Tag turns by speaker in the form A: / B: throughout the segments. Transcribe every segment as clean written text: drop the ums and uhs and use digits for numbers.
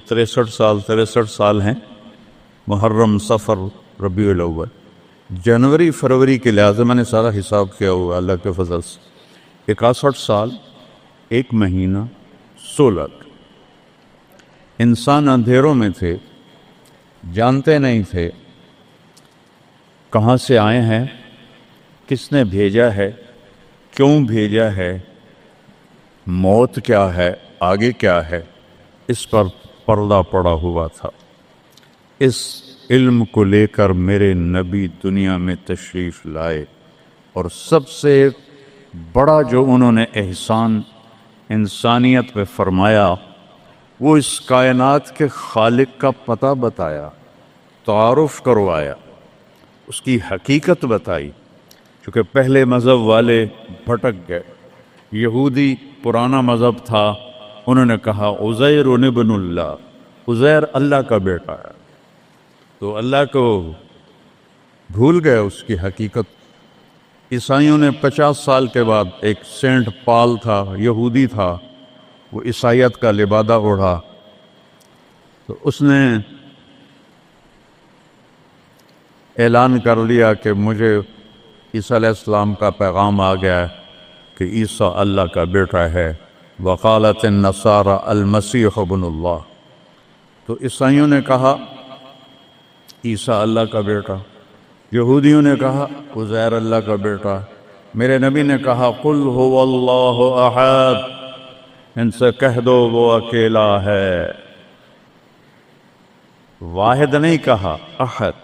A: 63 سال ہیں، محرم، صفر، ربیع الاول، جنوری فروری کے لحاظ میں نے سارا حساب کیا ہوا اللہ کے فضل سے 61 سال 1 مہینہ 16 دن۔ انسان اندھیروں میں تھے، جانتے نہیں تھے کہاں سے آئے ہیں، کس نے بھیجا ہے، کیوں بھیجا ہے، موت کیا ہے، آگے کیا ہے، اس پر پردہ پڑا ہوا تھا۔ اس علم کو لے کر میرے نبی دنیا میں تشریف لائے، اور سب سے بڑا جو انہوں نے احسان انسانیت پہ فرمایا وہ اس کائنات کے خالق کا پتہ بتایا، تعارف کروایا، اس کی حقیقت بتائی۔ چونکہ پہلے مذہب والے بھٹک گئے، یہودی پرانا مذہب تھا، انہوں نے کہا عزیر ابن اللہ، عزیر اللہ کا بیٹا ہے، تو اللہ کو بھول گئے اس کی حقیقت۔ عیسائیوں نے 50 سال کے بعد، ایک سینٹ پال تھا، یہودی تھا، وہ عیسائیت کا لبادہ اوڑھا، تو اس نے اعلان کر لیا کہ مجھے عیسیٰ علیہ السلام کا پیغام آ گیا ہے کہ عیسیٰ اللہ کا بیٹا ہے، وقالت النصارى المسیح ابن اللہ۔ تو عیسائیوں نے کہا عیسیٰ اللہ کا بیٹا، یہودیوں نے کہا عزیر اللہ کا بیٹا۔ میرے نبی نے کہا قل هو اللہ احد، ان سے کہہ دو وہ اکیلا ہے۔ واحد نہیں کہا، احد،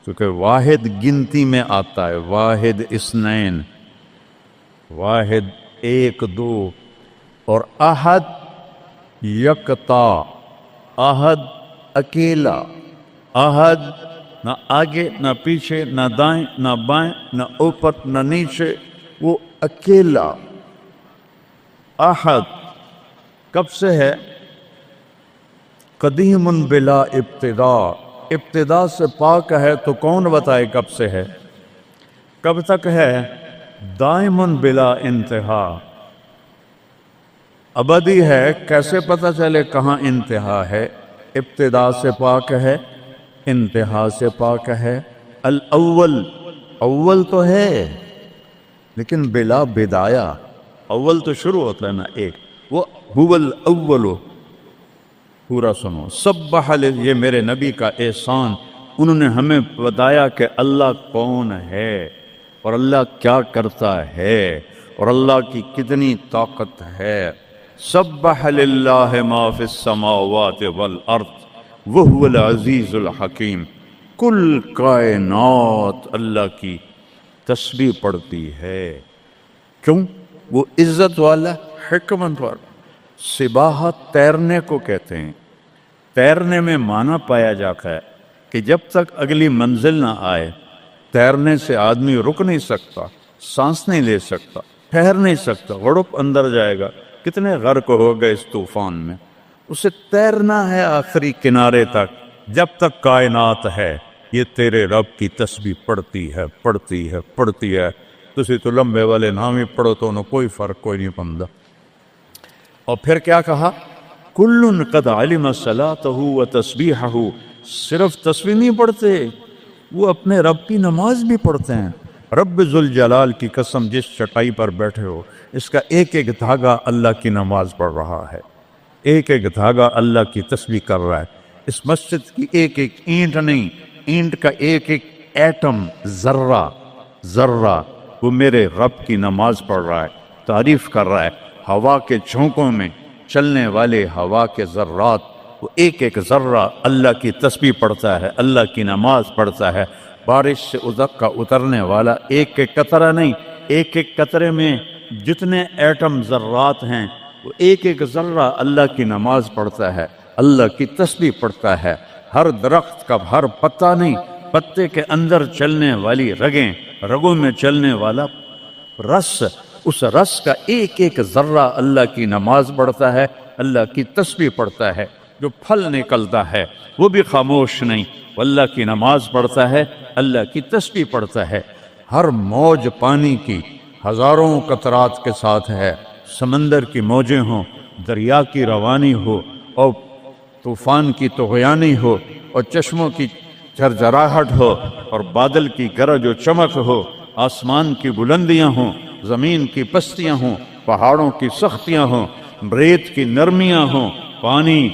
A: کیونکہ واحد گنتی میں آتا ہے، واحد اثنین، واحد 1 2، اور احد یکتا، احد اکیلا، احد نہ آگے نہ پیچھے، نہ دائیں نہ بائیں، نہ اوپر نہ نیچے، وہ اکیلا احد۔ کب سے ہے؟ قدیم بلا ابتدا، ابتدا سے پاک ہے، تو کون بتائے کب سے ہے، کب تک ہے؟ دائم بلا انتہا، ابدی ہے، کیسے پتہ چلے کہاں انتہا ہے؟ ابتدا سے پاک ہے، انتہا سے پاک ہے۔ الاول، اول تو ہے لیکن بلا بدایا، اول تو شروع ہوتا ہے نا ایک، وہ هو الاول۔ پورا سنو، سبح، یہ میرے نبی کا احسان، انہوں نے ہمیں بتایا کہ اللہ کون ہے، اور اللہ کیا کرتا ہے، اور اللہ کی کتنی طاقت ہے۔ سبح للہ ما فی السماوات والارض وہو العزیز الحکیم، کل کائنات اللہ کی تسبیح پڑھتی ہے۔ کیوں؟ وہ عزت والا، حکمت والا۔ سباحت تیرنے کو کہتے ہیں، تیرنے میں معنی پایا جاتا ہے کہ جب تک اگلی منزل نہ آئے، تیرنے سے آدمی رک نہیں سکتا، سانس نہیں لے سکتا، ٹھہر نہیں سکتا، غڑپ اندر جائے گا۔ کتنے غرق ہو گئے اس طوفان میں، اسے تیرنا ہے آخری کنارے تک، جب تک کائنات ہے یہ تیرے رب کی تسبیح پڑھتی ہے، پڑھتی ہے، پڑھتی ہے۔ تسی تو لمبے والے نام ہی پڑھو تو انہوں کوئی فرق کوئی نہیں پندہ۔ اور پھر کیا کہا؟ کل قد علم صلاتہ و تسبیحہ، صرف تسبیح نہیں پڑھتے، وہ اپنے رب کی نماز بھی پڑھتے ہیں۔ رب ذوالجلال کی قسم، جس چٹائی پر بیٹھے ہو، اس کا ایک ایک دھاگا اللہ کی نماز پڑھ رہا ہے، ایک ایک دھاگا اللہ کی تسبیح کر رہا ہے۔ اس مسجد کی ایک ایک اینٹ نہیں، اینٹ کا ایک ایک ایٹم، ذرہ ذرہ، وہ میرے رب کی نماز پڑھ رہا ہے، تعریف کر رہا ہے۔ ہوا کے جھونکوں میں چلنے والے ہوا کے ذرات، وہ ایک ایک ذرہ اللہ کی تسبیح پڑھتا ہے، اللہ کی نماز پڑھتا ہے۔ بارش سے ادک کا اترنے والا ایک ایک قطرہ نہیں، ایک ایک قطرے میں جتنے ایٹم ذرات ہیں، وہ ایک ایک ذرہ اللہ کی نماز پڑھتا ہے، اللہ کی تسبیح پڑھتا ہے۔ ہر درخت کا ہر پتا نہیں، پتے کے اندر چلنے والی رگیں، رگوں میں چلنے والا رس، اس رس کا ایک ایک ذرہ اللہ کی نماز پڑھتا ہے، اللہ کی تسبیح پڑھتا ہے۔ جو پھل نکلتا ہے وہ بھی خاموش نہیں، وہ اللہ کی نماز پڑھتا ہے، اللہ کی تسبیح پڑھتا ہے۔ ہر موج پانی کی ہزاروں قطرات کے ساتھ ہے، سمندر کی موجیں ہوں، دریا کی روانی ہو، اور طوفان کی طغیانی ہو اور چشموں کی جھرجھراہٹ ہو اور بادل کی گرج و چمک ہو، آسمان کی بلندیاں ہوں، زمین کی پستیاں ہوں، پہاڑوں کی سختیاں ہوں، ریت کی نرمیاں ہوں، پانی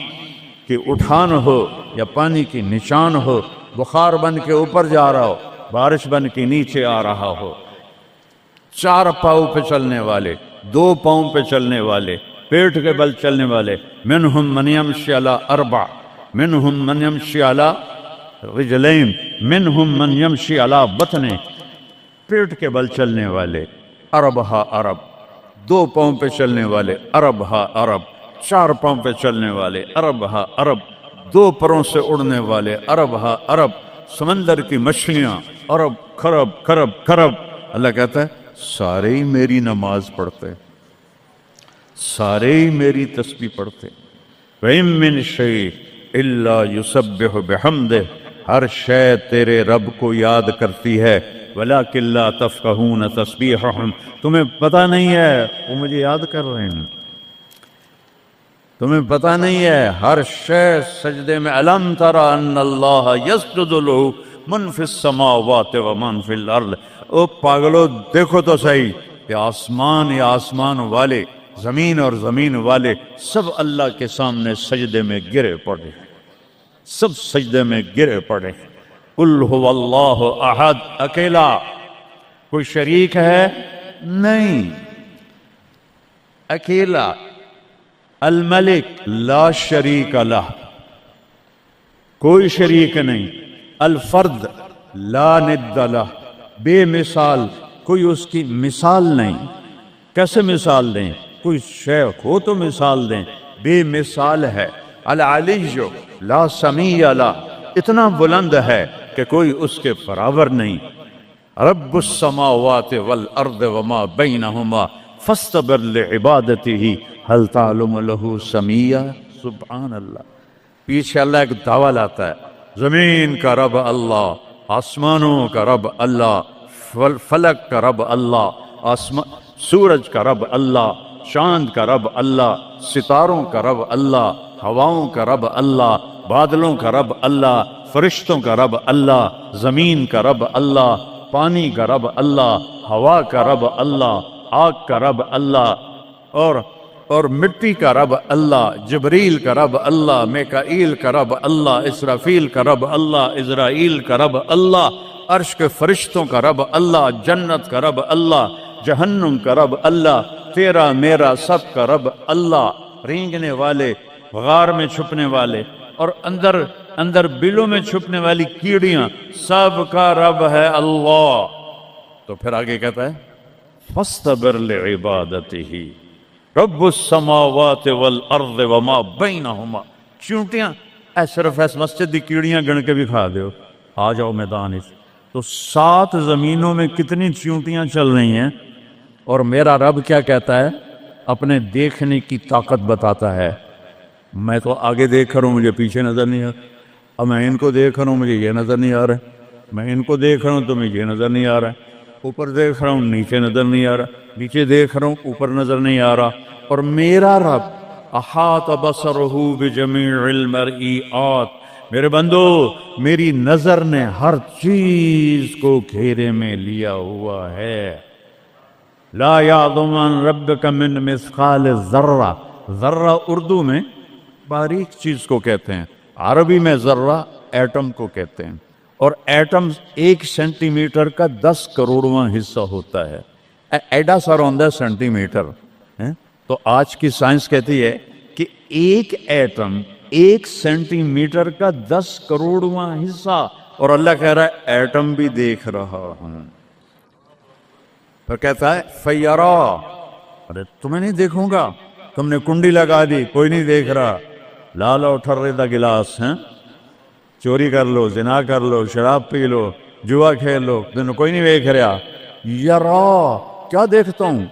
A: کی اٹھان ہو یا پانی کی نشان ہو، بخار بن کے اوپر جا رہا ہو، بارش بن کے نیچے آ رہا ہو، چار پاؤں پہ چلنے والے، دو پاؤں پہ چلنے والے، پیٹ کے بل چلنے والے، منہم من یمشی علی اربع، منہم من یمشی علی رجلین، منہم من یمشی علی بطن، پیٹ کے بل چلنے والے، عربہا عرب، دو پاؤں پہ چلنے والے، عربہا عرب، چار پاؤں پہ چلنے والے، عربہا عرب، دو پروں سے اڑنے والے، عربہا عرب، سمندر کی مچھلیاں، عرب خرب خرب خرب۔ اللہ کہتا ہے سارے ہی میری نماز پڑھتے، سارے ہی میری تسبیح پڑھتے۔ وَإِن مِّن شَيْءٍ إِلَّا يُسَبِّحُ بِحَمْدِهِ، ہر شے تیرے رب کو یاد کرتی ہے، وَلَٰكِن لَّا تَفْقَهُونَ تَسْبِيحَهُمْ، تمہیں پتہ نہیں ہے وہ مجھے یاد کر رہے ہیں، تمہیں پتہ نہیں ہے ہر شے سجدے میں۔ أَلَمْ تَرَ أَنَّ اللَّهَ يَسْجُدُ لَهُ مَن فِي السَّمَاوَاتِ وَمَن فِي الْأَرْضِ، او پاگلو دیکھو تو صحیح کہ آسمان یا آسمان والے، زمین اور زمین والے سب اللہ کے سامنے سجدے میں گرے پڑے، سب سجدے میں گرے پڑے۔ قل هو اللہ احد، اکیلا، کوئی شریک ہے نہیں، اکیلا، الملک لا شریک لہ، کوئی شریک نہیں، الفرد لا ند لہ، بے مثال، کوئی اس کی مثال نہیں۔ کیسے مثال دیں؟ کوئی شے ہو تو مثال دیں، بے مثال ہے۔ العلی لا سمیع لہ، اتنا بلند ہے کہ کوئی اس کے برابر نہیں۔ رب السماوات والارض وما بینہما فاستبر لعبادتہ هل تعلم له سمیع، سبحان اللہ۔ پیچھے اللہ ایک دعویٰ لاتا ہے، زمین کا رب اللہ، آسمانوں کا رب اللہ، فلک کا رب اللہ، سورج کا رب اللہ، چاند کا رب اللہ، ستاروں کا رب اللہ، ہواؤں کا رب اللہ، بادلوں کا رب اللہ، فرشتوں کا رب اللہ، زمین کا رب اللہ، پانی کا رب اللہ، ہوا کا رب اللہ، آگ کا رب اللہ، اور مٹی کا رب اللہ، جبریل کا رب اللہ، میکائیل کا رب اللہ، اسرافیل کا رب اللہ، اسرائیل کا رب اللہ، عرش کے فرشتوں کا رب اللہ، جنت کا رب اللہ، جہنم کا رب اللہ، تیرا میرا سب کا رب اللہ، رینگنے والے، غار میں چھپنے والے اور اندر بلوں میں چھپنے والی کیڑیاں، سب کا رب ہے اللہ۔ تو پھر آگے کہتا ہے فاستبر لعبادتہ رب السماوات والارض وما بینہما، چونٹیاں صرف ایس مسجد دی کیڑیاں گن کے بھی کھا دیو، آ جاؤ میدان اس۔ تو 7 زمینوں میں کتنی چونٹیاں چل رہی ہیں، اور میرا رب کیا کہتا ہے؟ اپنے دیکھنے کی طاقت بتاتا ہے۔ میں تو آگے دیکھ رہا ہوں، مجھے پیچھے نظر نہیں آ رہا، اب میں ان کو دیکھ رہا ہوں، مجھے یہ نظر نہیں آ رہا ہے، میں ان کو دیکھ رہا ہوں تو مجھے یہ نظر نہیں آ رہا ہے، اوپر دیکھ رہا ہوں نیچے نظر نہیں آ رہا، نیچے دیکھ رہا ہوں اوپر نظر نہیں آ رہا۔ اور میرا رب احاط بصرہ بجمیع المرئیات، میرے بندو میری نظر نے ہر چیز کو گھیرے میں لیا ہوا ہے۔ لا یعظم عن ربک من مثقال ذرہ، ذرہ اردو میں باریک چیز کو کہتے ہیں، عربی میں ذرہ ایٹم کو کہتے ہیں، اور ایٹم 1 سینٹی میٹر کا 10 کروڑواں حصہ ہوتا ہے، ایڈا سا ہوتا ہے سینٹی میٹر۔ تو آج کی سائنس کہتی ہے کہ ایک ایٹم 1 سینٹی میٹر کا 10 کروڑواں حصہ، اور اللہ کہہ رہا ہے ایٹم بھی دیکھ رہا ہوں۔ پھر کہتا ہے فیرا، ارے تمہیں نہیں دیکھوں گا، تم نے کنڈی لگا دی، کوئی نہیں دیکھ رہا، لا لو ٹھرے دا گلاس، چوری کر لو، زنا کر لو، شراب پی لو، جوا کھیل لو، کوئی نہیں دیکھ رہا۔ یرا، کیا دیکھتا ہوں؟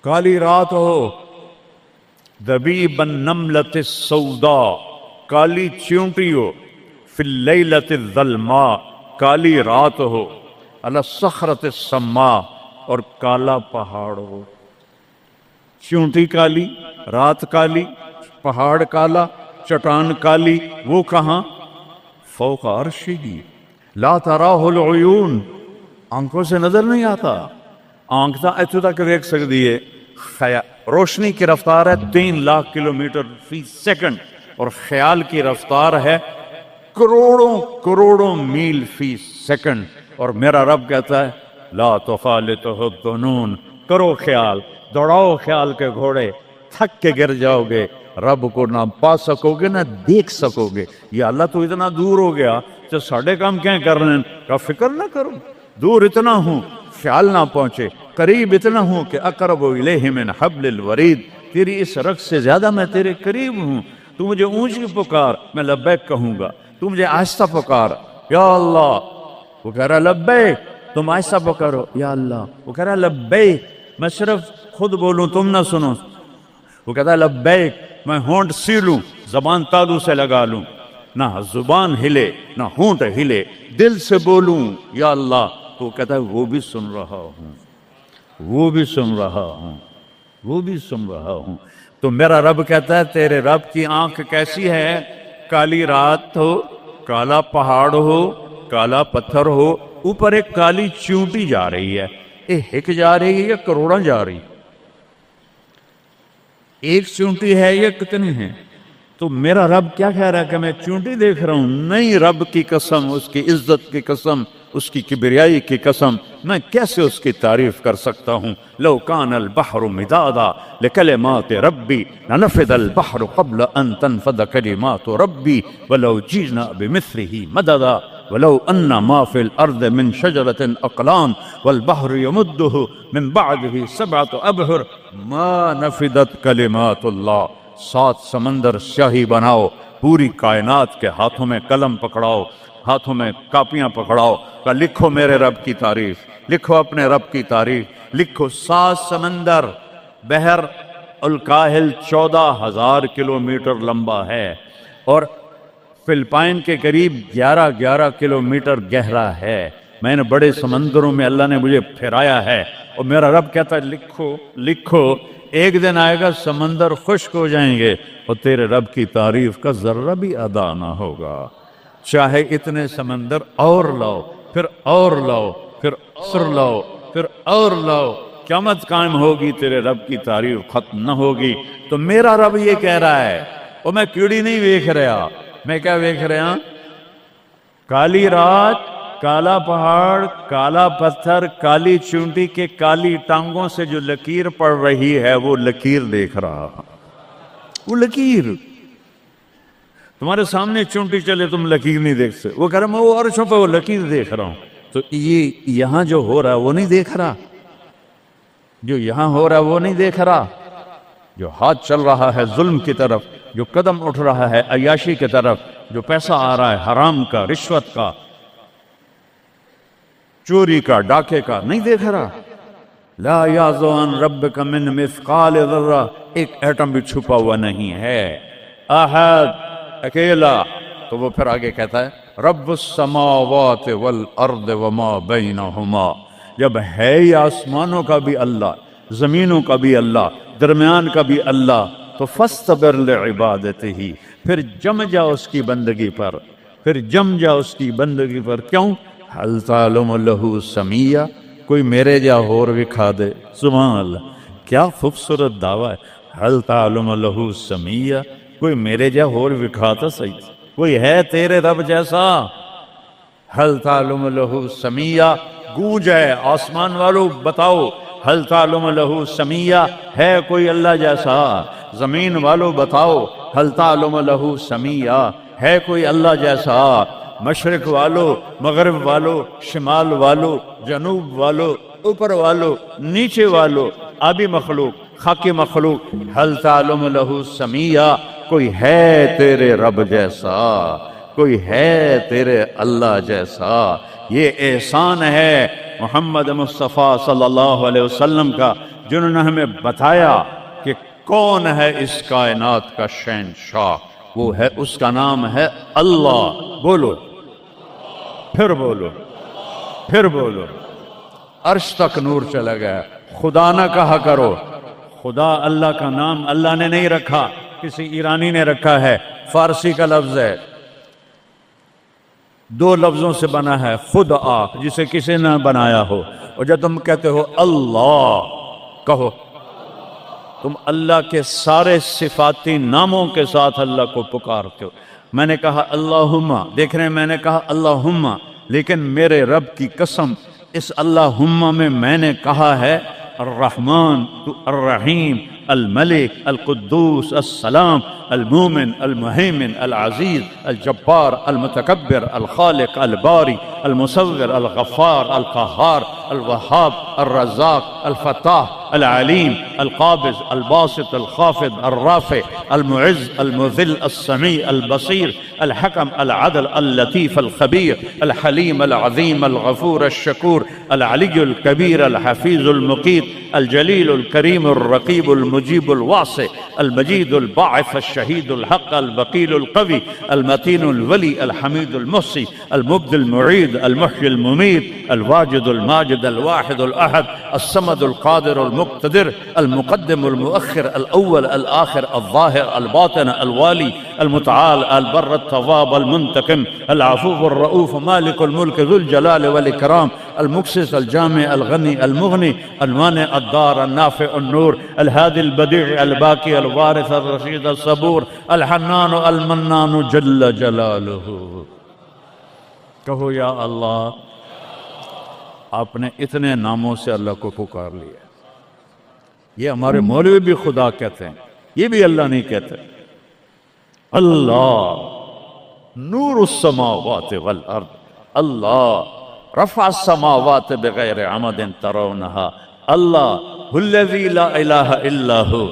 A: کالی رات ہو، دبیب النملۃ السوداء، کالی چیونٹی ہو، فی اللیلۃ الظلماء، کالی رات ہو، علی الصخرۃ السماء، اور کالا پہاڑ ہو۔ چیونٹی کالی، رات کالی، پہاڑ کالا، چٹان کالی، وہ کہاں؟ فوق عرشہ، لا تراہ العیون، آنکھوں سے نظر نہیں آتا، آنکھ تا اتو تک دیکھ سکتی ہے، روشنی کی رفتار ہے 3 لاکھ کلومیٹر فی سیکنڈ، اور خیال کی رفتار ہے کروڑوں کروڑوں میل فی سیکنڈ، اور میرا رب کہتا ہے لا تخالطہ الظنون، کرو خیال، دوڑاؤ خیال کے گھوڑے، تھک کے گر جاؤ گے، رب کو نہ پا سکو گے نہ دیکھ سکو گے۔ یا اللہ تو اتنا دور ہو گیا تو ساڑھے کام کیا کرنے کا فکر نہ کرو، دور اتنا ہوں خیال نہ پہنچے، قریب اتنا ہوں کہ اقرب الیہ من حبل الورید، تیری اس رگ سے زیادہ میں تیرے قریب ہوں، تو مجھے اونچی پکار میں لبیک کہوں گا، تو مجھے آہستہ پکار یا اللہ، وہ کہہ رہا لبیک، تم آہستہ پکارو یا اللہ، وہ کہہ رہا لبیک، میں صرف خود بولوں تم نہ سنو، وہ کہتا ہے لبیک، میں ہونٹ سیلوں، زبان تالو سے لگا لوں، نہ زبان ہلے نہ ہونٹ ہلے، دل سے بولوں یا اللہ، تو کہتا ہے وہ بھی سن رہا ہوں، وہ بھی سن رہا ہوں، وہ بھی سن رہا ہوں۔ تو میرا رب کہتا ہے تیرے رب کی آنکھ کیسی ہے؟ کالی رات ہو، کالا پہاڑ ہو، کالا پتھر ہو، اوپر ایک کالی چونٹی جا رہی ہے، ایک جا رہی ہے یا کروڑاں جا رہی؟ ایک چونٹی ہے یا کتنی ہیں؟ تو میرا رب کیا کہہ رہا ہے کہ میں چونٹی دیکھ رہا ہوں؟ نہیں، رب کی قسم، اس کی عزت کی قسم، اس کی کبریائی کی قسم، میں کیسے اس کی تعریف کر سکتا ہوں؟ لو کان البحر مدادا لکلمات ربی لنفد البحر قبل ان تنفد کلمات ربی ولو جئنا بمثلہ مددا ولو ان ما فی الارض من شجرۃ اقلام والبحر یمدہ من بعدہ 7 ابحر ما نفدت کلمات اللہ۔ 7 سمندر سیاہی بناؤ، پوری کائنات کے ہاتھوں میں قلم پکڑاؤ، ہاتھوں میں کاپیاں پکڑاؤ، کہ لکھو میرے رب کی تعریف، لکھو اپنے رب کی تعریف، لکھو۔ 7 سمندر، بحر الکاہل 14,000 کلومیٹر لمبا ہے، اور فلپائن کے قریب 11 کلومیٹر گہرا ہے۔ میں نے بڑے سمندروں میں اللہ نے مجھے پھرایا ہے، اور میرا رب کہتا ہے لکھو لکھو، ایک دن آئے گا سمندر خشک ہو جائیں گے اور تیرے رب کی تعریف کا ذرہ بھی ادا نہ ہوگا، چاہے اتنے سمندر اور لاؤ، پھر اور لاؤ، پھر اور لاؤ، پھر اور لاؤ، قیامت قائم ہوگی، تیرے رب کی تعریف ختم نہ ہوگی۔ تو میرا رب یہ کہہ رہا ہے، اور میں کیڑی نہیں دیکھ رہا، میں کیا دیکھ رہا؟ کالی رات، کالا پہاڑ، کالا پتھر، کالی چونٹی کے کالی ٹانگوں سے جو لکیر پڑ رہی ہے، وہ لکیر دیکھ رہا، وہ لکیر۔ تمہارے سامنے چونٹی چلے تم لکیر نہیں دیکھ سکتے، وہ کہہ رہا میں وہ عرشوں پہ وہ لکیر دیکھ رہا ہوں۔ تو یہ یہاں جو ہو رہا ہے وہ نہیں دیکھ رہا، جو یہاں ہو رہا ہے وہ نہیں دیکھ رہا، جو ہاتھ چل رہا ہے ظلم کی طرف، جو قدم اٹھ رہا ہے عیاشی کی طرف، جو پیسہ آ رہا ہے حرام کا، رشوت کا، چوری کا، ڈاکے کا، نہیں دیکھ رہا۔ لا یعزو عن ربک من مثقال ذرہ، ایک ایٹم بھی چھپا ہوا نہیں ہے، احد، اکیلا۔ تو وہ پھر آگے کہتا ہے رب السماوات والارض وما بینہما، جب ہے یہ آسمانوں کا بھی اللہ، زمینوں کا بھی اللہ، درمیان کا بھی اللہ، تو فاصطبر لعبادتہ، پھر جم جا اس کی بندگی پر، پھر جم جا اس کی بندگی پر۔ کیوں؟ حل تعلم لہ سمیہ، کوئی میرے جا ہور وکھا دے، سبحان اللہ، کیا خوبصورت دعویٰ ہے، حل تعلم لہ سمیہ، کوئی میرے جا ہور وکھا تا صحیح، کوئی ہے تیرے رب جیسا؟ حل تعلم لہ سمیہ، گونج ہے آسمان والو بتاؤ، حل تعلم لہ سمیہ، ہے کوئی اللہ جیسا؟ زمین والو بتاؤ، حل تعلم لہ سمیہ، ہے کوئی اللہ جیسا؟ مشرق والو، مغرب والو، شمال والو، جنوب والو، اوپر والو، نیچے والو، آبی مخلوق، خاکی مخلوق، حل تعلم لہ سمیہ، کوئی ہے تیرے رب جیسا، کوئی ہے تیرے اللہ جیسا؟ یہ احسان ہے محمد مصطفیٰ صلی اللہ علیہ وسلم کا، جنہوں نے ہمیں بتایا کہ کون ہے اس کائنات کا شہنشاہ، وہ ہے، اس کا نام ہے اللہ۔ بولو، پھر بولو، پھر بولو، عرش تک نور چلا گیا۔ خدا نہ کہا کرو، خدا اللہ کا نام اللہ نے نہیں رکھا، کسی ایرانی نے رکھا ہے۔ فارسی کا لفظ ہے، دو لفظوں سے بنا ہے، خود آ جسے کسی نے بنایا ہو، اور جب تم کہتے ہو اللہ کہو، تم اللہ کے سارے صفاتی ناموں کے ساتھ اللہ کو پکارتے ہو۔ میں نے کہا اللہم، دیکھ رہے ہیں میں نے کہا اللہم، لیکن میرے رب کی قسم اس اللہم میں نے کہا ہے الرحمن الرحیم الملک القدوس السلام المومن المہیمن العزیز الجبار المتکبر الخالق الباری المصور الغفار القہار الوہاب الرزاق الفتاح العلیم القابض الباسط الخافض الرافع المعز المذل السمیع البصیر الحکم العدل اللطیف الخبیر الحلیم العظیم الغفور الشکور العلی الکبیر الحفیظ المقیت الجلیل الکریم الرقیب المجیب الواسع المجید الباعث الشہید الحق البقیل القوی المتین الولی الحمید المحصی المبدی المعید المحیی الممید الواجد الماجد الواحد الاحد الصمد القادر المقتدر المقدم المؤخر الاول الاخر الظاهر الباطن الوالي المتعال البر التواب المنتقم العفو الرؤوف مالك الملك ذو الجلال والإكرام المقسط الجامع الغني المغني المانع الدار النافع النور الهادي البديع الباقي الوارث الرشيد الصبور الحنان المنان جل جلاله۔ کہو یا اللہ، آپ نے اتنے ناموں سے اللہ کو پکار لیا۔ یہ ہمارے مولوی بھی خدا کہتے ہیں، یہ بھی اللہ نہیں کہتے۔ اللہ نور السماوات والارض، اللہ رفع السماوات بغیر عمد ترونها، اللہ الذی لا الہ الا ہو،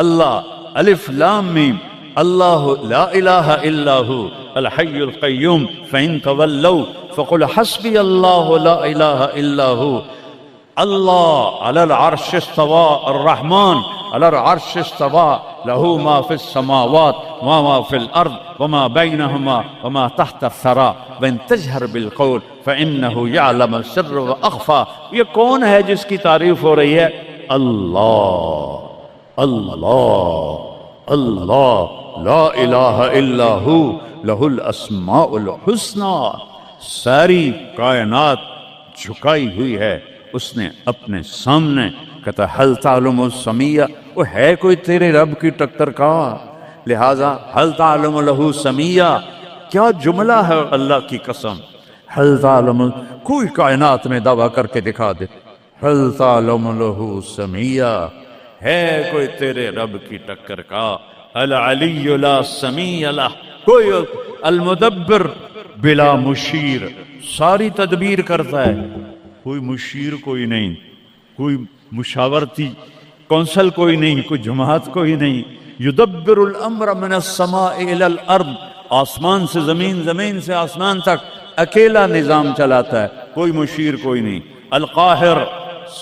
A: اللہ الف لام میم، اللہ لا الہ الا ہو الحی القیوم فإن تولوا فقل حسبی اللہ لا الہ الا ہو، اللہ علی العرش استوى الرحمن على العرش استوى له ما في السماوات وما في الأرض وما بينهما وما تحت الثرى وإن تجهر بالقول فإنه يعلم السر وأخفى۔ یہ کون ہے جس کی تعریف ہو رہی ہے؟ اللہ اللہ اللہ لا الہ الا ہو لہ الاسماء الحسنى۔ ساری کائنات جھکائی ہوئی ہے اس نے اپنے سامنے، کہتا حل تعلم السمیہ، وہ ہے کوئی تیرے رب کی ٹکر کا؟ لہذا حل تعلم لہو سمیہ، کیا جملہ ہے اللہ کی قسم۔ حل تعلم، کوئی کائنات میں دعویٰ کر کے دکھا دے حل تعلم لہو سمیہ، ہے کوئی تیرے رب کی ٹکر کا؟ العلی لا سمیہ لہ، کوئی المدبر بلا مشیر، ساری تدبیر کرتا ہے، کوئی مشیر کوئی نہیں، کوئی مشاورتی کونسل کوئی نہیں، کوئی جماعت کوئی نہیں۔ یدبر الامر من السماء الى الارض، آسمان سے زمین، زمین سے آسمان تک اکیلا نظام چلاتا ہے، کوئی مشیر کوئی نہیں۔ القاہر،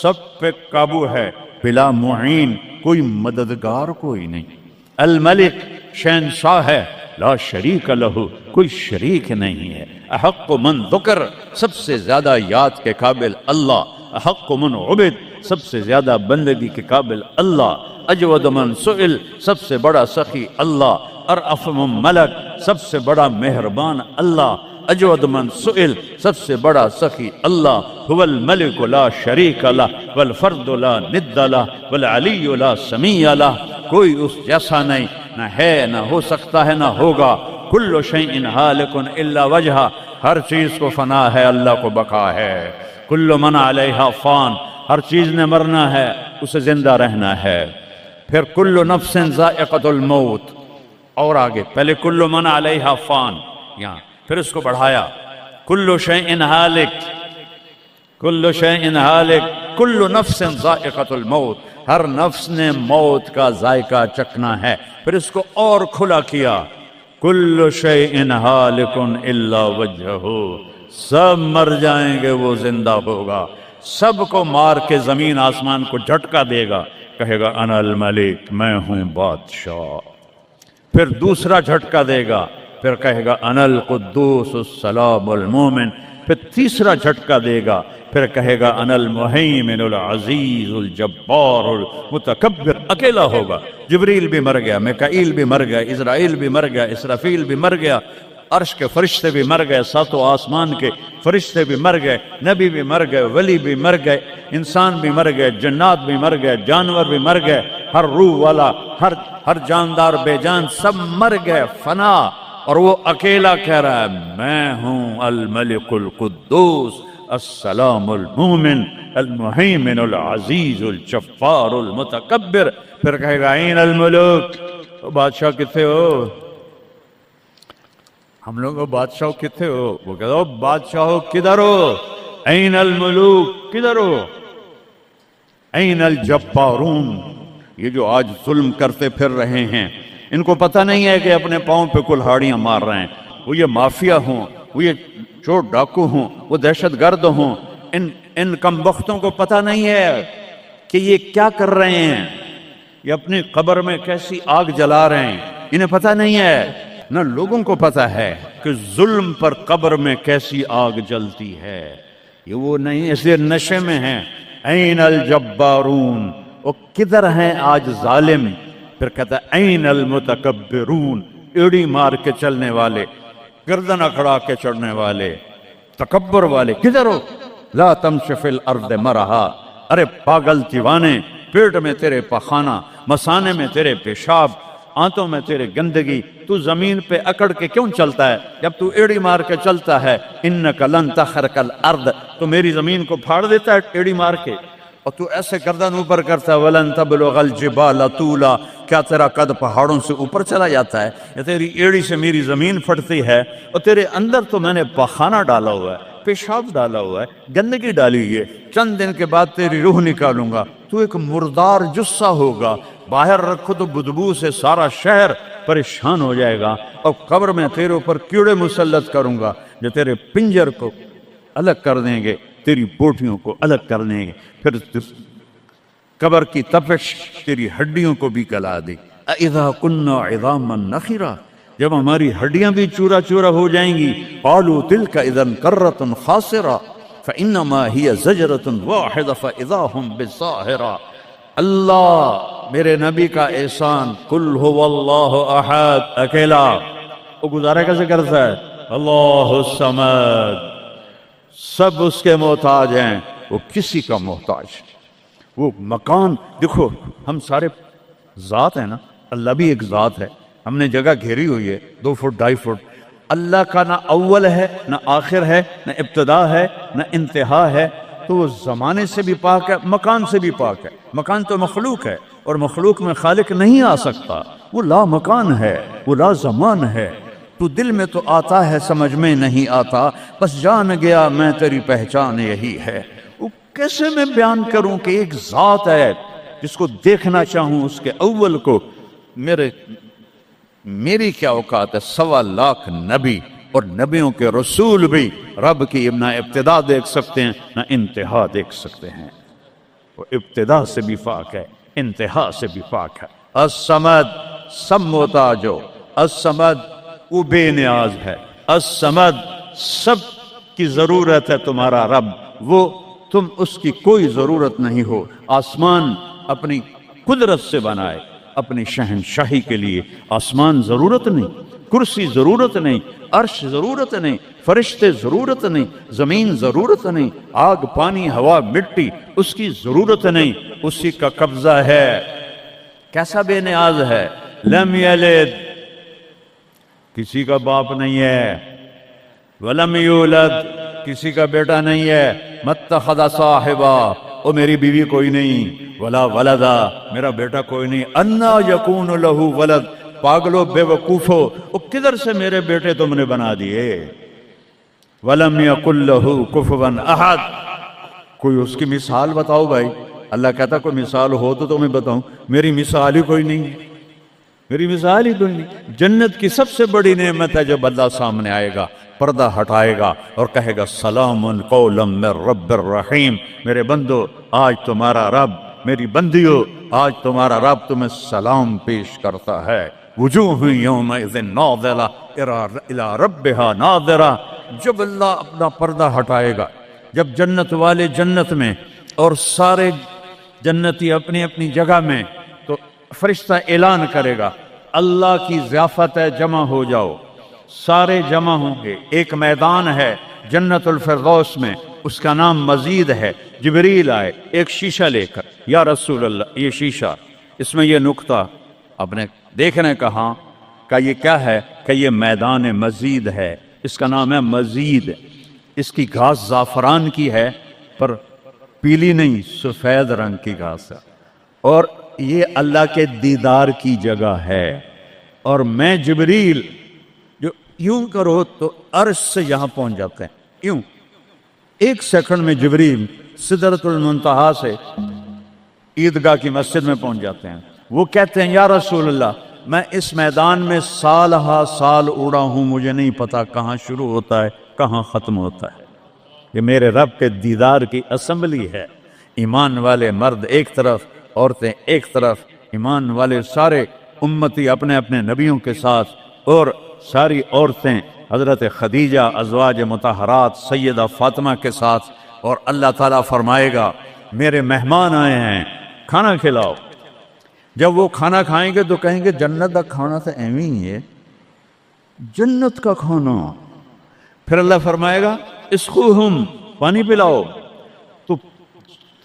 A: سب پہ قابو ہے، بلا معین، کوئی مددگار کوئی نہیں۔ الملک، شہنشاہ ہے، لا شریک لہ، کوئی شریک نہیں ہے۔ احق من ذکر، سب سے زیادہ یاد کے قابل اللہ۔ احق من عبد، سب سے زیادہ بندگی کے قابل اللہ۔ اجود من سئل، سب سے بڑا سخی اللہ۔ ارأف من ملک، سب سے بڑا مہربان اللہ۔ اجود من سئل، سب سے بڑا سخی اللہ۔ هو الملک لا شریک لہ والفرد لا ند لہ والعلی لا سمیع لہ، کوئی اس جیسا نہیں، نہ ہے، نہ ہو سکتا ہے، نہ ہوگا۔ کل شیء ہالک الا وجہہ، ہر چیز کو فنا ہے، اللہ کو بقا ہے۔ کل من علیہا فان، ہر چیز نے مرنا ہے، اسے زندہ رہنا ہے۔ پھر کل نفس ذائقۃ الموت، اور آگے پہلے کل من علیہا فان، یہاں پھر اس کو بڑھایا کل شیء ہالک، کل شیء ہالک، کل نفس ذائقۃ الموت، ہر نفس نے موت کا ذائقہ چکھنا ہے۔ پھر اس کو اور کھلا کیا کل شیء ہالک الا وجہہ، سب مر جائیں گے، وہ زندہ ہوگا، سب کو مار کے زمین آسمان کو جھٹکا دے گا، کہے گا انا الملک، میں ہوں بادشاہ۔ پھر دوسرا جھٹکا دے گا پھر کہے گا انا القدوس السلام المومن، پھر تیسرا جھٹکا دے گا، پھر کہے گا انا المہیمن العزیز الجبار المتکبر، اکیلا ہوگا۔ جبریل بھی مر گیا، میکائیل بھی مر گیا، اسرائیل بھی مر گیا، اسرافیل بھی مر گیا، عرش کے فرشتے بھی مر گئے، ساتوں آسمان کے فرشتے بھی مر گئے، نبی بھی مر گئے، ولی بھی مر گئے، انسان بھی مر گئے، جنات بھی مر گئے، جانور بھی مر گئے، ہر روح والا، ہر جاندار بے جان سب مر گئے، فنا۔ اور وہ اکیلا کہہ رہا ہے میں ہوں الملک القدوس السلام المومن المہیمن العزیز الجبار المتکبر۔ پھر کہے گا این الملوک، بادشاہ کتنے ہو؟ ہم لوگ بادشاہ کتنے ہو؟ وہ کہتا ہو بادشاہ کدھر ہو؟ این الملوک، کدھر ہو؟ این الجبارون، یہ جو آج ظلم کرتے پھر رہے ہیں، ان کو پتہ نہیں ہے کہ اپنے پاؤں پہ کلہاڑیاں مار رہے ہیں، وہ یہ مافیا ہوں، وہ یہ چور ڈاکو ہوں، وہ دہشت گرد ہوں، ان کم بختوں کو پتہ نہیں ہے کہ یہ کیا کر رہے ہیں، یہ اپنی قبر میں کیسی آگ جلا رہے ہیں، انہیں پتہ نہیں ہے۔ نہ لوگوں کو پتہ ہے کہ ظلم پر قبر میں کیسی آگ جلتی ہے، یہ وہ نہیں، اس لیے نشے میں ہیں۔ این الجبارون، وہ کدھر ہیں آج ظالم؟ پھر کہتا ہے این المتکبرون، ایڑی مار کے چلنے والے، گردن اکھڑا کے چڑھنے والے، تکبر والے، کدھر ہو؟ لا تمش فی الارض مرحا، ارے پاگل دیوانے، پیٹ میں تیرے پخانہ، مثانے میں تیرے پیشاب، آنتوں میں تیرے گندگی، تو زمین پہ اکڑ کے کیوں چلتا ہے؟ جب تو ایڑی مار کے چلتا ہے، انک لن تخرق الارض، تو میری زمین کو پھاڑ دیتا ہے ایڑی مار کے، اور تو ایسے گردن اوپر کرتا ہے، ولن تبلغ الجبال طولا، کیا تیرا قد پہاڑوں سے اوپر چلا جاتا ہے؟ یا تیری ایڑی سے میری زمین پھٹتی ہے؟ اور تیرے اندر تو میں نے پخانہ ڈالا ہوا ہے، پیشاب ڈالا ہوا ہے، گندگی ڈالی ہوئی ہے، چند دن کے بعد تیری روح نکالوں گا، تو ایک مردار جثہ ہوگا، باہر رکھو تو بدبو سے سارا شہر پریشان ہو جائے گا، اور قبر میں تیرے اوپر کیڑے مسلط کروں گا جو تیرے پنجر کو الگ کر دیں گے، تیری بوٹیوں کو الگ کر دیں گے، پھر قبر کی تپش تیری ہڈیوں کو بھی گلا دے۔ اذا كنا عظاما نخرا، جب ہماری ہڈیاں بھی چورا چورا ہو جائیں گی، قالوا تلك اذا كرة خاسرة فانما هي زجرة واحدة فاذا هم بالساهرة۔ اللہ میرے نبی کا احسان، قل هو اللہ احد، اکیلا، وہ گزارے کیسے کرتا ہے؟ اللہ الصمد، سب اس کے محتاج ہیں، وہ کسی کا محتاج۔ وہ مکان دیکھو، ہم سارے ذات ہیں نا، اللہ بھی ایک ذات ہے، ہم نے جگہ گھیری ہوئی ہے 2 فٹ 2.5 فٹ، اللہ کا نہ اول ہے نہ آخر ہے نہ ابتدا ہے نہ انتہا ہے، تو وہ زمانے سے بھی پاک ہے، مکان سے بھی پاک ہے۔ مکان تو مخلوق ہے، اور مخلوق میں خالق نہیں آ سکتا، وہ لا مکان ہے، وہ لا زمان ہے۔ تو دل میں تو آتا ہے، سمجھ میں نہیں آتا، بس جان گیا میں تیری پہچان یہی ہے۔ وہ کیسے میں بیان کروں کہ ایک ذات ہے جس کو دیکھنا چاہوں، اس کے اول کو، میری کیا اوقات ہے؟ 1.25 لاکھ نبی اور نبیوں کے رسول بھی رب کی نہ ابتدا دیکھ سکتے ہیں نہ انتہا دیکھ سکتے ہیں، وہ ابتدا سے بھی پاک ہے، انتہا سے بھی پاک ہے۔ الصمد، سب محتاج ہو، الصمد وہ بے نیاز ہے، الصمد سب کی ضرورت ہے تمہارا رب، وہ تم اس کی کوئی ضرورت نہیں ہو۔ آسمان اپنی قدرت سے بنائے، اپنی شہنشاہی کے لیے آسمان ضرورت نہیں، کرسی ضرورت نہیں، عرش ضرورت نہیں، فرشتے ضرورت نہیں، زمین ضرورت نہیں، آگ پانی ہوا مٹی اس کی ضرورت نہیں، اسی کا قبضہ ہے۔ کیسا بے نیاز ہے؟ لم یلد، کسی کا باپ نہیں ہے، ولم یولد، کسی کا بیٹا نہیں ہے، متخذ صاحبہ، او میری بیوی کوئی نہیں، ولا ولدا، میرا بیٹا کوئی نہیں، انا یکون لہ ولد، پاگلو بے وقوفو، او کدھر سے میرے بیٹے تم نے بنا دیے؟ ولم یکن لہ کفوا احد، کوئی اس کی مثال بتاؤ بھائی۔ اللہ کہتا کوئی مثال ہو تو تمہیں بتاؤں، میری مثال ہی کوئی نہیں، میری مثال ہی کوئی نہیں۔ جنت کی سب سے بڑی نعمت ہے جب اللہ سامنے آئے گا، پردہ ہٹائے گا اور کہے گا سلام قولا من رب الرحیم، میرے بندو آج تمہارا رب، میری بندیو آج تمہارا رب تمہیں سلام پیش کرتا ہے۔ وجوہ یومئذ ناظرہ الی ربہا ناظرہ، جب اللہ اپنا پردہ ہٹائے گا، جب جنت والے جنت میں اور سارے جنتی اپنی اپنی جگہ میں، تو فرشتہ اعلان کرے گا اللہ کی ضیافت ہے، جمع ہو جاؤ۔ سارے جمع ہوں گے، ایک میدان ہے جنت الفردوس میں، اس کا نام مزید ہے۔ جبریل آئے ایک شیشہ لے کر، یا رسول اللہ یہ شیشہ، اس میں یہ نقطہ آپ نے دیکھنے کہا کہ یہ کیا ہے؟ کہ یہ میدان مزید ہے، اس کا نام ہے مزید۔ اس کی گھاس زعفران کی ہے پر پیلی نہیں، سفید رنگ کی گھاس ہے، اور یہ اللہ کے دیدار کی جگہ ہے۔ اور میں جبریل جو یوں کرو تو عرش سے یہاں پہنچ جاتے ہیں، یوں ایک سیکنڈ میں جبریل سدرۃ المنتہا سے عیدگاہ کی مسجد میں پہنچ جاتے ہیں۔ وہ کہتے ہیں یا رسول اللہ میں اس میدان میں سال ہا سال اڑا ہوں، مجھے نہیں پتا کہاں شروع ہوتا ہے کہاں ختم ہوتا ہے۔ یہ میرے رب کے دیدار کی اسمبلی ہے، ایمان والے مرد ایک طرف، عورتیں ایک طرف، ایمان والے سارے امتی اپنے اپنے نبیوں کے ساتھ، اور ساری عورتیں حضرت خدیجہ ازواج مطہرات سیدہ فاطمہ کے ساتھ، اور اللہ تعالیٰ فرمائے گا میرے مہمان آئے ہیں کھانا کھلاؤ۔ جب وہ کھانا کھائیں گے تو کہیں گے جنت کا کھانا تو ایویں ہی ہے، جنت کا کھانا۔ پھر اللہ فرمائے گا اسقوہم، پانی پلاؤ، تو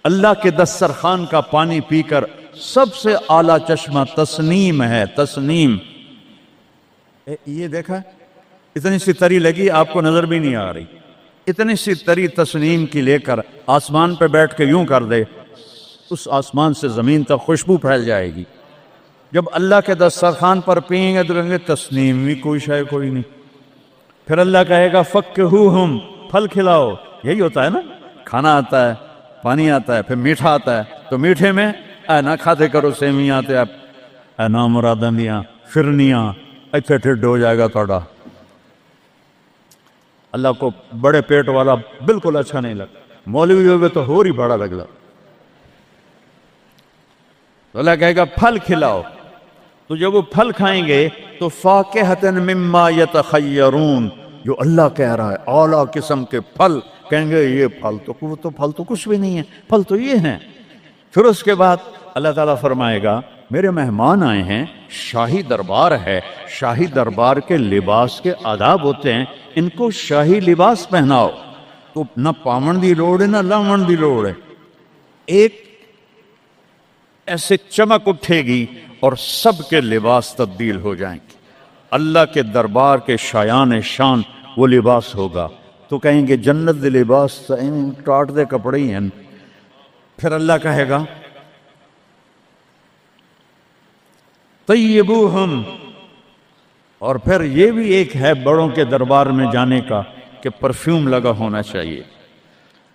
A: اللہ کے دسترخوان کا پانی پی کر سب سے اعلیٰ چشمہ تسنیم ہے، تسنیم۔ یہ دیکھا اتنی سی تری لگی آپ کو نظر بھی نہیں آ رہی، اتنی سی تری تسنیم کی لے کر آسمان پہ بیٹھ کے یوں کر دے، اس آسمان سے زمین تک خوشبو پھیل جائے گی۔ جب اللہ کے دسترخوان پر پئیں گے تو کہیں گے تسنیم بھی کوئی شے کوئی نہیں۔ پھر اللہ کہے گا فکہوہم، پھل کھلاؤ۔ یہی ہوتا ہے نا، کھانا آتا ہے، پانی آتا ہے، پھر میٹھا آتا ہے، تو میٹھے میں اے نہ کھاتے کرو سیویاں تے اے نا مراداں دیاں فرنیاں، ایتھے ٹھڈ ہو جائے گا تھوڑا۔ اللہ کو بڑے پیٹ والا بالکل اچھا نہیں لگتا، مولوی ہوگے تو اور ہی بڑا لگتا۔ تو اللہ کہے گا پھل کھلاؤ، تو جب وہ پھل کھائیں گے تو فاکہۃ مما یتخیرون، جو اللہ کہہ رہا ہے اعلیٰ قسم کے پھل، کہیں گے یہ پھل تو کچھ بھی نہیں ہے، پھل تو یہ ہیں۔ پھر اس کے بعد اللہ تعالیٰ فرمائے گا میرے مہمان آئے ہیں، شاہی دربار ہے، شاہی دربار کے لباس کے آداب ہوتے ہیں، ان کو شاہی لباس پہناؤ۔ تو نہ پاون دی لوڑ ہے نہ لاون دی لوڑ ہے، ایک ایسے چمک اٹھے گی اور سب کے لباس تبدیل ہو جائیں گے۔ اللہ کے دربار کے شایان شان وہ لباس ہوگا، تو کہیں گے جنت دے لباس ٹاٹ دے کپڑے ہی ہیں۔ پھر اللہ کہے گا طیبوہم، اور پھر یہ بھی ایک ہے بڑوں کے دربار میں جانے کا کہ پرفیوم لگا ہونا چاہیے،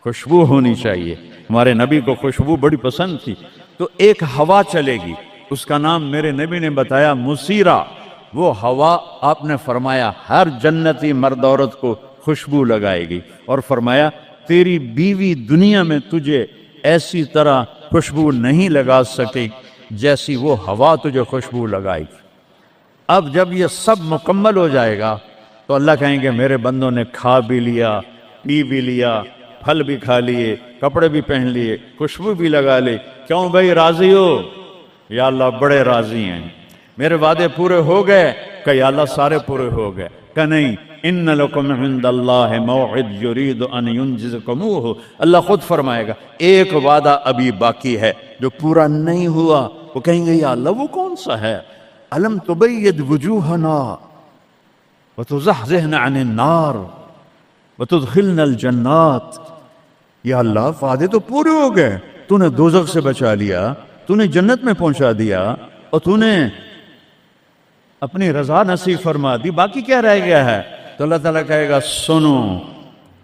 A: خوشبو ہونی چاہیے۔ ہمارے نبی کو خوشبو بڑی پسند تھی، تو ایک ہوا چلے گی، اس کا نام میرے نبی نے بتایا مسیرہ۔ وہ ہوا آپ نے فرمایا ہر جنتی مرد عورت کو خوشبو لگائے گی، اور فرمایا تیری بیوی دنیا میں تجھے ایسی طرح خوشبو نہیں لگا سکی جیسی وہ ہوا تجھے خوشبو لگائے گی۔ اب جب یہ سب مکمل ہو جائے گا تو اللہ کہیں گے میرے بندوں نے کھا بھی لیا، پی بھی لیا، پھل بھی کھا لیے، کپڑے بھی پہن لیے، خوشبو بھی لگا لی، کیوں بھائی راضی ہو؟ یا اللہ بڑے راضی ہیں، میرے وعدے پورے ہو گئے؟ کہ یا اللہ سارے پورے ہو گئے۔ کہ نہیں، ان لکم عند اللہ موعد یرید ان ینجزکموہ، اللہ خود فرمائے گا ایک وعدہ ابھی باقی ہے جو پورا نہیں ہوا۔ وہ کہیں گے یا اللہ وہ کون سا ہے؟ الم تبید وجوہنا وتزحزحنا عن النار وتدخلنا الجنات۔ یا اللہ وعدے تو پورے ہو گئے، تو نے دوزخ سے بچا لیا، تو نے جنت میں پہنچا دیا، اور تو نے اپنی رضا نصیب فرما دی، باقی کیا رہ گیا ہے؟ تو اللہ تعالیٰ کہے گا سنو،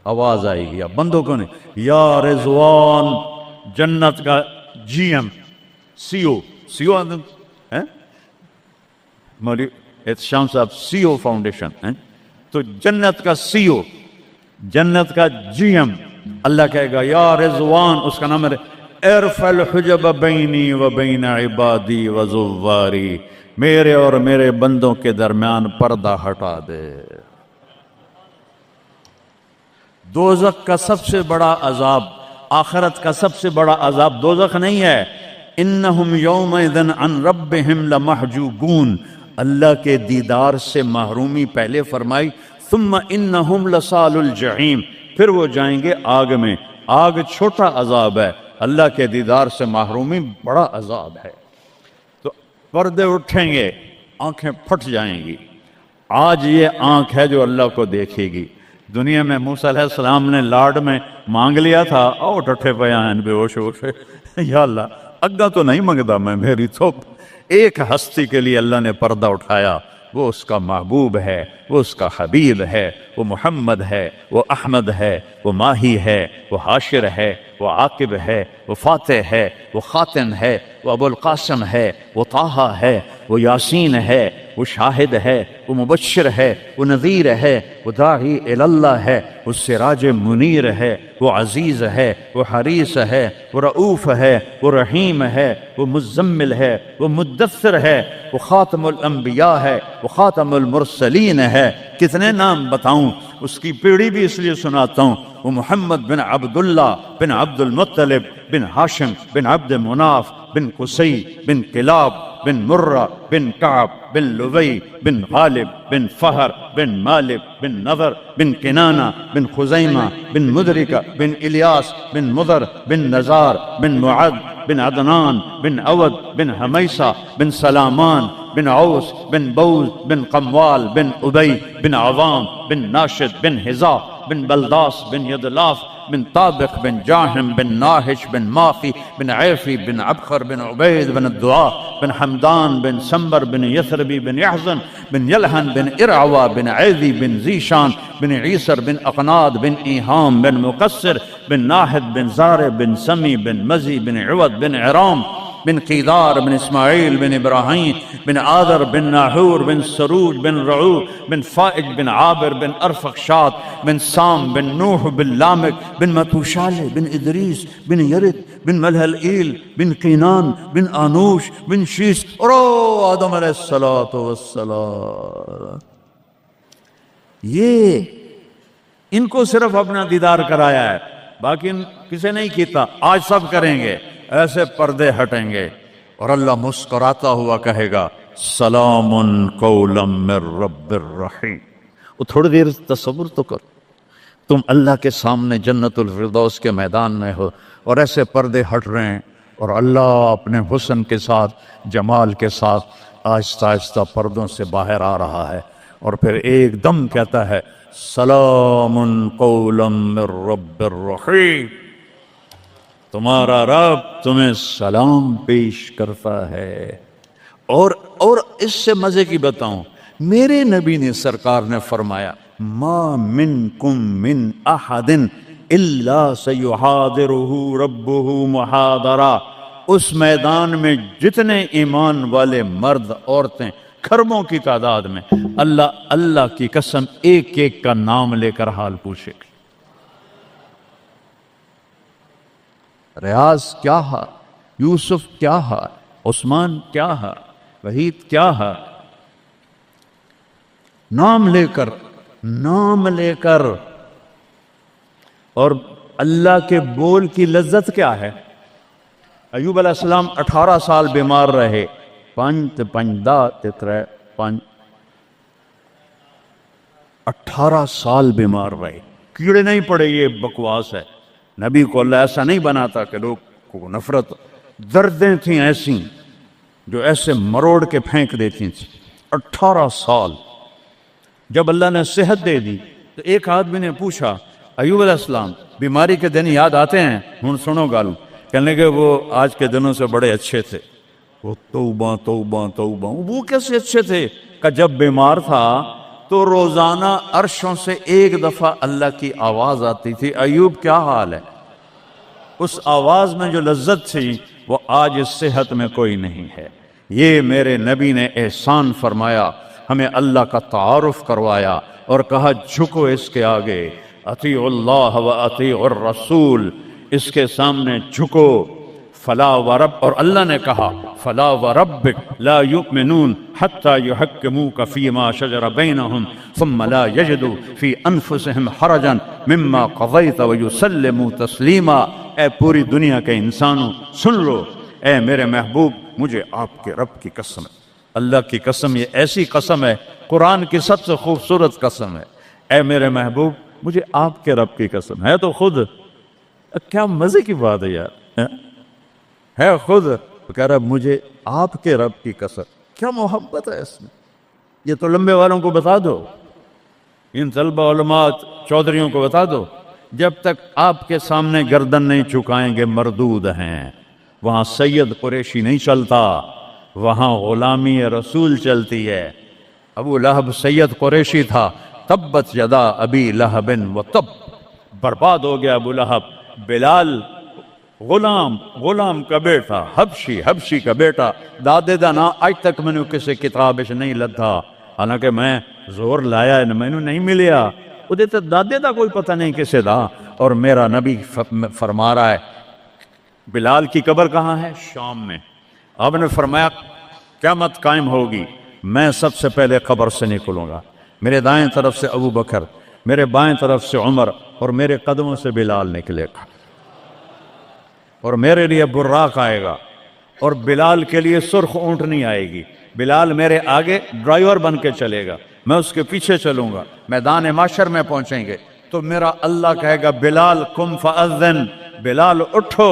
A: آواز آئے گی، اب بندوں کو نہیں، یا رضوان، جنت کا جی ایم، سی او مولوی احتشام صاحب سی او فاؤنڈیشن، تو جنت کا سی او، جنت کا جی ایم، اللہ کہے گا یا رضوان، اس کا نام ہے ارفع الحجب بینی و بین عبادی و زواری، میرے اور میرے بندوں کے درمیان پردہ ہٹا دے۔ دوزخ کا سب سے بڑا عذاب، آخرت کا سب سے بڑا عذاب دوزخ نہیں ہے۔ انہم یومئذ عن ربہم لمحجوبون، اللہ کے دیدار سے محرومی پہلے فرمائی، ثم انہم لصال الجحیم، پھر وہ جائیں گے آگ میں۔ آگ چھوٹا عذاب ہے، اللہ کے دیدار سے محرومی بڑا عذاب ہے۔ تو پردے اٹھیں گے، آنکھیں پھٹ جائیں گی۔ آج یہ آنکھ ہے جو اللہ کو دیکھے گی۔ دنیا میں موسیٰ علیہ السلام نے لاڈ میں مانگ لیا تھا، او ٹٹھے پیان بے ہوش ہوش، یا اللہ اگا تو نہیں منگتا میں، میری تھوپ۔ ایک ہستی کے لیے اللہ نے پردہ اٹھایا، وہ اس کا محبوب ہے، وہ اس کا حبیب ہے، وہ محمد ہے، وہ احمد ہے، وہ ماہی ہے، وہ حاشر ہے، وہ عاقب ہے، وہ فاتح ہے، وہ خاتم ہے، وہ ابو القاسم ہے، وہ طٰہٰ ہے، وہ یاسین ہے، وہ شاہد ہے، وہ مبشر ہے، وہ نذیر ہے، وہ داعی اللہ ہے، وہ سراج منیر ہے، وہ عزیز ہے، وہ حریص ہے، وہ رؤوف ہے، وہ رحیم ہے، وہ مزمل ہے، وہ مدثر ہے، وہ خاتم الانبیاء ہے، وہ خاتم المرسلین ہے۔ کتنے نام بتاؤں، اس کی پیڑھی بھی اس لیے سناتا ہوں۔ وہ محمد بن عبداللہ بن عبد المطلب بن ہاشم بن عبد مناف بن قصی بن کلاب بن مرہ بن کعب بن لبی بن غالب بن فہر بن مالک بن نضر بن کنانہ بن خزیمہ بن مدرکہ بن الیاس بن مضر بن نزار بن معد بن عدنان بن عود بن حمیسہ بن سلامان بن عوس بن بوز بن قموال بن ابی بن عوام بن ناشد بن حذا بن بلداس بن یدلاف بن طابق بن جاہم بن ناہش بن ماخی بن عیفی بن عبخر بن عبید بن الدعاء بن حمدان بن سمبر بن یثربی بن یحزن بن یلحن بن ارعوا بن عیدی بن زیشان بن عیسر بن اقناد بن ایہام بن مقصر بن ناحد بن زار بن سمی بن مزی بن عوض بن عرام بن قیدار بن اسماعیل بن ابراہیم بن آذر بن ناحور بن سروج بن رعو بن فائج بن عابر بن ارفخشاد بن سام بن نوح بن لامک بن متوشالہ بن ادریس بن یرد بن ملہلئیل بن قینان بن آنوش بن شیس اور آدم علیہ السلام۔ یہ ان کو صرف اپنا دیدار کرایا ہے، باقی کسے نہیں کیتا۔ آج سب کریں گے، ایسے پردے ہٹیں گے اور اللہ مسکراتا ہوا کہے گا سلام قولا من رب الرحیم۔ وہ تھوڑی دیر تصور تو کرو، تم اللہ کے سامنے جنت الفردوس کے میدان میں ہو اور ایسے پردے ہٹ رہے ہیں اور اللہ اپنے حسن کے ساتھ، جمال کے ساتھ آہستہ آہستہ پردوں سے باہر آ رہا ہے، اور پھر ایک دم کہتا ہے سلام قولا من رب الرحیم، تمہارا رب تمہیں سلام پیش کرتا ہے۔ اور اس سے مزے کی بتاؤں، میرے نبی نے سرکار نے فرمایا ما منکم من احد الا سیحاضرہ ربہ محاضرہ، اس میدان میں جتنے ایمان والے مرد عورتیں کھربوں کی تعداد میں، اللہ کی قسم ایک ایک کا نام لے کر حال پوچھے گا۔ ریاض کیا ہے، یوسف کیا ہے، عثمان کیا ہے، وحید کیا ہے، نام لے کر۔ اور اللہ کے بول کی لذت کیا ہے؟ ایوب علیہ السلام 18 سال بیمار رہے، 18 سال بیمار رہے، کیڑے نہیں پڑے، یہ بکواس ہے۔ نبی کو اللہ ایسا نہیں بناتا کہ لوگ کو نفرت، دردیں تھیں ایسی جو ایسے مروڑ کے پھینک دیتی تھیں۔ 18 سال جب اللہ نے صحت دے دی تو ایک آدمی نے پوچھا ایوب علیہ السلام بیماری کے دن یاد آتے ہیں؟ ہن سنو گالو، کہنے لگے وہ آج کے دنوں سے بڑے اچھے تھے۔ وہ توبہ توبہ توبہ، وہ کیسے اچھے تھے کہ جب بیمار تھا تو روزانہ عرشوں سے ایک دفعہ اللہ کی آواز آتی تھی ایوب کیا حال ہے؟ اس آواز میں جو لذت تھی وہ آج اس صحت میں کوئی نہیں ہے۔ یہ میرے نبی نے احسان فرمایا، ہمیں اللہ کا تعارف کروایا اور کہا جھکو اس کے آگے، اطیعوا اللہ و اطیعوا الرسول، اس کے سامنے جھکو، فلا ورب، اور اللہ نے کہا فلا وربک لا یؤمنون حتی یحکموک فیما شجر بینہم ثم لا یجدوا فی انفسہم حرجا مما قضیت ویسلموا تسلیما۔ اے پوری دنیا کے انسانوں سن لو، اے میرے محبوب مجھے آپ کے رب کی قسم ہے، اللہ کی قسم، یہ ایسی قسم ہے، قرآن کی سب سے خوبصورت قسم ہے، اے میرے محبوب مجھے آپ کے رب کی قسم ہے، تو خود کیا مزے کی بات ہے یار، ہے خود کہہ رہا مجھے آپ کے رب کی قسم، کیا محبت ہے اس میں۔ یہ تو لمبے والوں کو بتا دو، ان طلبہ علماء چودھریوں کو بتا دو، جب تک آپ کے سامنے گردن نہیں جھکائیں گے مردود ہیں۔ وہاں سید قریشی نہیں چلتا، وہاں غلامی رسول چلتی ہے۔ ابو لہب سید قریشی تھا، تبت یدا ابی لہب و تب، برباد ہو گیا ابو لہب۔ بلال غلام کا بیٹا، حبشی کا بیٹا، دادے دا نا آج تک میں نے کسی کتاب نہیں لدھا، حالانکہ میں زور لایا ہے میں نے نہیں ملیا، وہ دیتے دادے دا کوئی پتہ نہیں کسے دا۔ اور میرا نبی فرما رہا ہے بلال کی قبر کہاں ہے؟ شام میں۔ آپ نے فرمایا قیامت قائم ہوگی، میں سب سے پہلے قبر سے نکلوں گا، میرے دائیں طرف سے ابو بکر، میرے بائیں طرف سے عمر، اور میرے قدموں سے بلال نکلے گا، اور میرے لیے براق آئے گا، اور بلال کے لیے سرخ اونٹنی آئے گی۔ بلال میرے آگے ڈرائیور بن کے چلے گا، میں اس کے پیچھے چلوں گا، میدان محشر میں پہنچیں گے تو میرا اللہ کہے گا بلال قم فاذن، بلال اٹھو،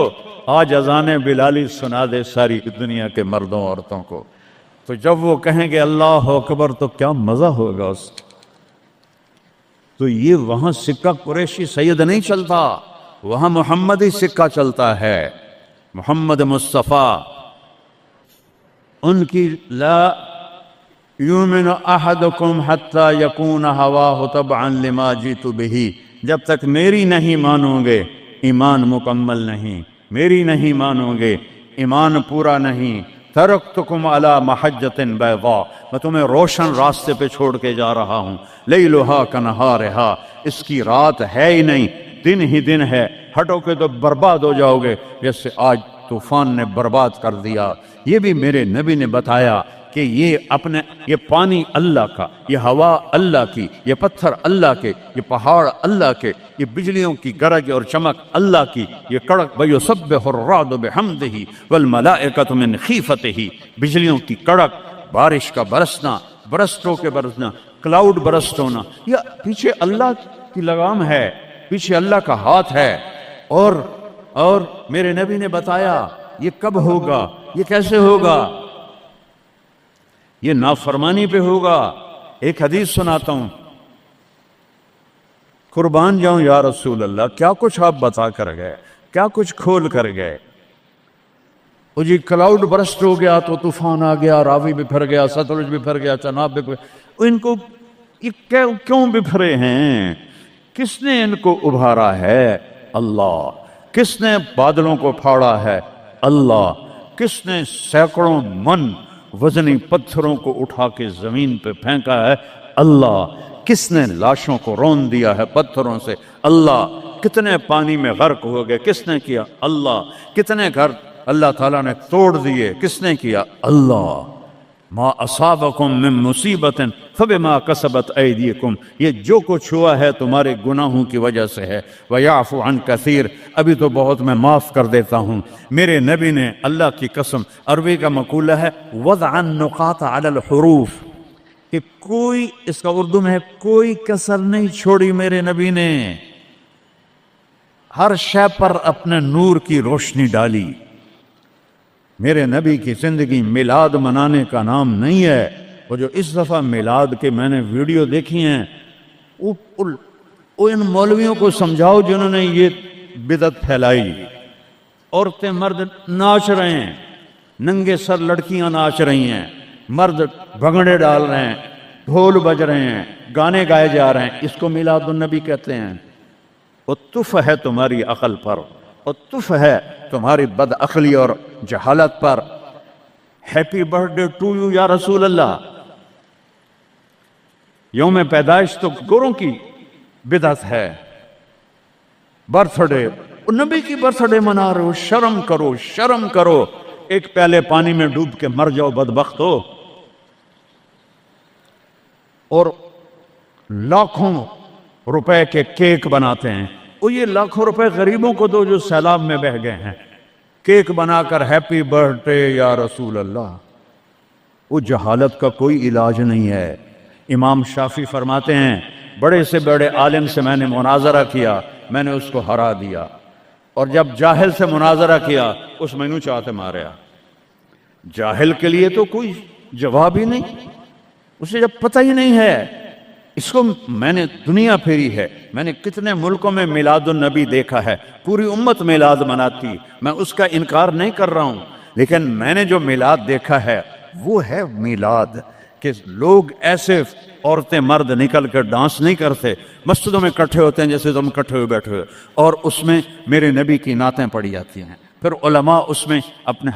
A: آج اذان بلالی سنا دے ساری دنیا کے مردوں عورتوں کو۔ تو جب وہ کہیں گے اللہ اکبر تو کیا مزہ ہوگا اس کا۔ تو یہ وہاں سکہ قریشی سید نہیں چلتا، وہاں محمدی سکہ چلتا ہے، محمد مصطفیٰ۔ ان کی لا یؤمن احدکم حتی یکون ہواہ تبعا لما جئت بہ، جب تک میری نہیں مانو گے ایمان مکمل نہیں، میری نہیں مانو گے ایمان پورا نہیں۔ ترکتکم علی محجۃ بیضاء، میں تمہیں روشن راستے پہ چھوڑ کے جا رہا ہوں، لیلھا کنہارھا، اس کی رات ہے ہی نہیں، دن ہی دن ہے، ہٹو کے تو برباد ہو جاؤ گے جیسے آج طوفان نے برباد کر دیا۔ یہ بھی میرے نبی نے بتایا کہ یہ پانی اللہ کا، یہ ہوا اللہ کی، یہ پتھر اللہ کے، یہ پہاڑ اللہ کے، یہ بجلیوں کی گرج اور چمک اللہ کی، یہ کڑک وَيُسَبِّحُ الرَّعْدُ بِحَمْدِهِ وَالْمَلَائِكَةُ مِنْ خِيفَتِهِ، بجلیوں کی کڑک، بارش کا برسنا، برسٹوں کے برسنا، کلاؤڈ برسٹ ہونا، یہ پیچھے اللہ کی لگام ہے، پیچھے اللہ کا ہاتھ ہے۔ اور میرے نبی نے بتایا یہ کب ہوگا، یہ کیسے ہوگا، یہ نافرمانی پہ ہوگا۔ ایک حدیث سناتا ہوں، قربان جاؤں یا رسول اللہ، کیا کچھ آپ بتا کر گئے، کیا کچھ کھول کر گئے۔ وہ جی کلاؤڈ برسٹ ہو گیا تو طوفان آ گیا، راوی بکھر گیا، ستلج بکھر گیا، چناب بکھر گیا، ان کو یہ کیوں بکھرے ہیں؟ کس نے ان کو ابھارا ہے؟ اللہ۔ کس نے بادلوں کو پھاڑا ہے؟ اللہ۔ کس نے سینکڑوں من وزنی پتھروں کو اٹھا کے زمین پہ پھینکا ہے؟ اللہ۔ کس نے لاشوں کو رون دیا ہے پتھروں سے؟ اللہ۔ کتنے پانی میں غرق ہو گئے؟ کس نے کیا؟ اللہ۔ کتنے گھر اللہ تعالیٰ نے توڑ دیے؟ کس نے کیا؟ اللہ۔ ما اصابکم من مصیبت فبما کسبت ایدیکم، یہ جو کچھ ہوا ہے تمہارے گناہوں کی وجہ سے ہے۔ ویعفو عن کثیر، ابھی تو بہت میں معاف کر دیتا ہوں۔ میرے نبی نے اللہ کی قسم، عربی کا مقولہ ہے وضع النقاط علی الحروف، کہ کوئی، اس کا اردو میں ہے کوئی کسر نہیں چھوڑی میرے نبی نے، ہر شے پر اپنے نور کی روشنی ڈالی۔ میرے نبی کی زندگی میلاد منانے کا نام نہیں ہے۔ وہ جو اس دفعہ میلاد کے میں نے ویڈیو دیکھی ہیں، ان مولویوں کو سمجھاؤ جنہوں نے یہ بدعت پھیلائی۔ عورتیں مرد ناچ رہے ہیں، ننگے سر لڑکیاں ناچ رہی ہیں، مرد بھنگڑے ڈال رہے ہیں، ڈھول بج رہے ہیں، گانے گائے جا رہے ہیں، اس کو میلاد النبی کہتے ہیں۔ وہ تف ہے تمہاری عقل پر، اور تف ہے تمہاری بد عقلی اور جہالت پر۔ Happy birthday to you یا رسول اللہ، یوم پیدائش تو گوروں کی بدعت ہے، برتھ ڈے نبی کی برتھ ڈے منا رہے ہو، شرم کرو، شرم کرو، ایک پیالے پانی میں ڈوب کے مر جاؤ بدبخت ہو، اور لاکھوں روپے کے کیک بناتے ہیں۔ وہ یہ لاکھوں روپے غریبوں کو دو جو سیلاب میں بہہ گئے ہیں، کیک بنا کر ہیپی برتھ ڈے یا رسول اللہ۔ وہ جہالت کا کوئی علاج نہیں ہے۔ امام شافعی فرماتے ہیں بڑے سے بڑے عالم سے میں نے مناظرہ کیا، میں نے اس کو ہرا دیا، اور جب جاہل سے مناظرہ کیا اس میں چاہتے ماریا۔ جاہل کے لیے تو کوئی جواب ہی نہیں، اسے جب پتہ ہی نہیں ہے۔ اس کو میں نے دنیا پھیری ہے، میں نے کتنے ملکوں میں میلاد النبی دیکھا ہے، پوری امت میلاد مناتی، میں اس کا انکار نہیں کر رہا ہوں، لیکن میں نے جو میلاد دیکھا ہے وہ ہے میلاد کہ لوگ ایسے عورتیں مرد نکل کر ڈانس نہیں کرتے، مسجدوں میں اکٹھے ہوتے ہیں جیسے تم اکٹھے ہوئے بیٹھے ہوئے، اور اس میں میرے نبی کی نعتیں پڑھی جاتی ہیں، پھر علماء اس میں اپنے